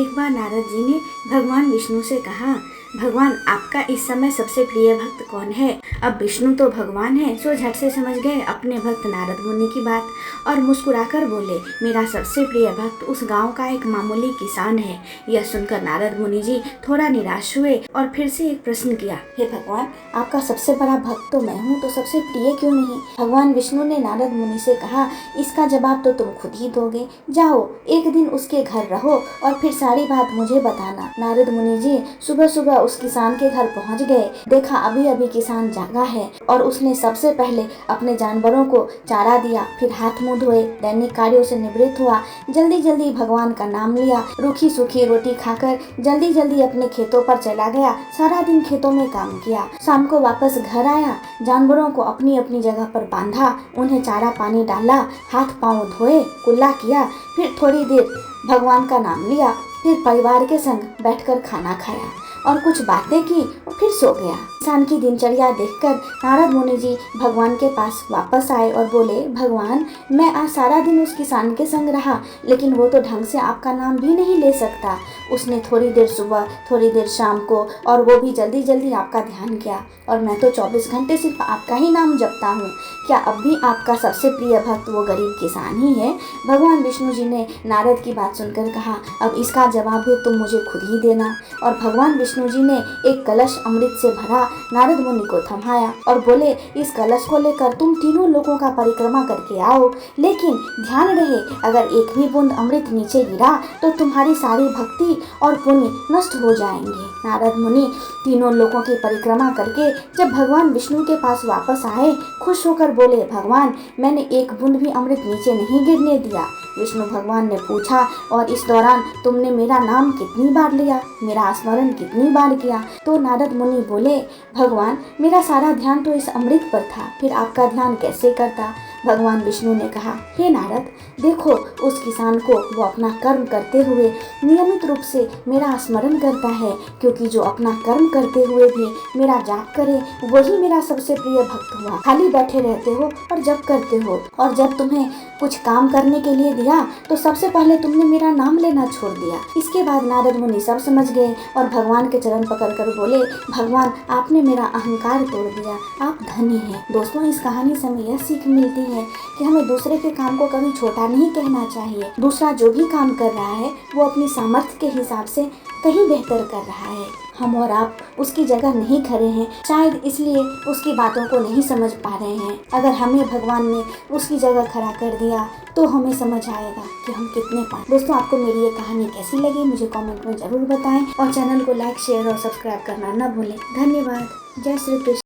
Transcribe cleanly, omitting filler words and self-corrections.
एक बार नारद जी ने भगवान विष्णु से कहा, भगवान आपका इस समय सबसे प्रिय भक्त कौन है। अब विष्णु तो भगवान है, सो झट से समझ गए अपने भक्त नारद मुनि की बात और मुस्कुराकर बोले, मेरा सबसे प्रिय भक्त उस गांव का एक मामूली किसान है। यह सुनकर नारद मुनि जी थोड़ा निराश हुए और फिर से एक प्रश्न किया, हे भगवान, आपका सबसे बड़ा भक्त तो मैं हूँ, तो सबसे प्रिय क्यों नहीं। भगवान विष्णु ने नारद मुनि से कहा, इसका जवाब तो तुम खुद ही दोगे। जाओ एक दिन उसके घर रहो और फिर सारी बात मुझे बताना। नारद मुनि जी सुबह सुबह उस किसान के घर पहुंच गए। देखा अभी अभी किसान जागा है और उसने सबसे पहले अपने जानवरों को चारा दिया, फिर हाथ मुंह धोए, दैनिक कार्यों से निवृत्त हुआ, जल्दी जल्दी भगवान का नाम लिया, रूखी सूखी रोटी खाकर जल्दी जल्दी अपने खेतों पर चला गया। सारा दिन खेतों में काम किया, शाम को वापस घर आया, जानवरों को अपनी अपनी जगह पर बांधा, उन्हें चारा पानी डाला, हाथ पाँव धोए, कुल्ला किया, फिर थोड़ी देर भगवान का नाम लिया, फिर परिवार के संग बैठकर खाना खाया और कुछ बातें की और फिर सो गया। किसान की दिनचर्या देखकर नारद मुनि जी भगवान के पास वापस आए और बोले, भगवान, मैं आज सारा दिन उस किसान के संग रहा, लेकिन वो तो ढंग से आपका नाम भी नहीं ले सकता। उसने थोड़ी देर सुबह, थोड़ी देर शाम को, और वो भी जल्दी जल्दी आपका ध्यान किया, और मैं तो 24 घंटे सिर्फ आपका ही नाम जपता हूँ। क्या अब भी आपका सबसे प्रिय भक्त वो गरीब किसान ही है। भगवान विष्णु जी ने नारद की बात सुनकर कहा, अब इसका जवाब भी तुम मुझे खुद ही देना। और भगवान विष्णु जी ने एक कलश अमृत से भरा नारद मुनि को थमाया और बोले, इस कलश को लेकर तुम तीनों लोगों का परिक्रमा करके आओ, लेकिन ध्यान रहे अगर एक भी बूंद अमृत नीचे गिरा तो तुम्हारी सारी भक्ति और पुण्य नष्ट हो जाएंगे। नारद मुनि तीनों लोगों की परिक्रमा करके जब भगवान विष्णु के पास वापस आए, खुश होकर बोले, भगवान, मैंने एक बूंद भी अमृत नीचे नहीं गिरने दिया। विष्णु भगवान ने पूछा, और इस दौरान तुमने मेरा नाम कितनी बार लिया, मेरा स्मरण कितनी बार किया। तो नारद मुनि बोले, भगवान, मेरा सारा ध्यान तो इस अमृत पर था, फिर आपका ध्यान कैसे करता। भगवान विष्णु ने कहा, हे नारद, देखो उस किसान को वो अपना कर्म करते हुए नियमित रूप से मेरा स्मरण करता है, क्योंकि जो अपना कर्म करते हुए भी मेरा जाप करे वही मेरा सबसे प्रिय भक्त हुआ। खाली बैठे रहते हो और जप करते हो, और जब तुम्हें कुछ काम करने के लिए दिया तो सबसे पहले तुमने मेरा नाम लेना छोड़ दिया। इसके बाद नारद मुनि सब समझ गए और भगवान के चरण पकड़कर बोले, भगवान, आपने मेरा अहंकार तोड़ दिया, आप धन्य हैं। दोस्तों, इस कहानी से हमें यह सीख मिलती है कि हमें दूसरे के काम को कभी छोटा नहीं कहना चाहिए। दूसरा जो भी काम कर रहा है वो अपनी सामर्थ्य के हिसाब से कहीं बेहतर कर रहा है। हम और आप उसकी जगह नहीं खड़े हैं, शायद इसलिए उसकी बातों को नहीं समझ पा रहे हैं। अगर हमें भगवान ने उसकी जगह खड़ा कर दिया तो हमें समझ आएगा कि हम कितने पाए। दोस्तों, आपको मेरी ये कहानी कैसी लगी मुझे कमेंट में जरूर बताएं और चैनल को लाइक, शेयर और सब्सक्राइब करना न भूलें। धन्यवाद। जय श्री कृष्ण।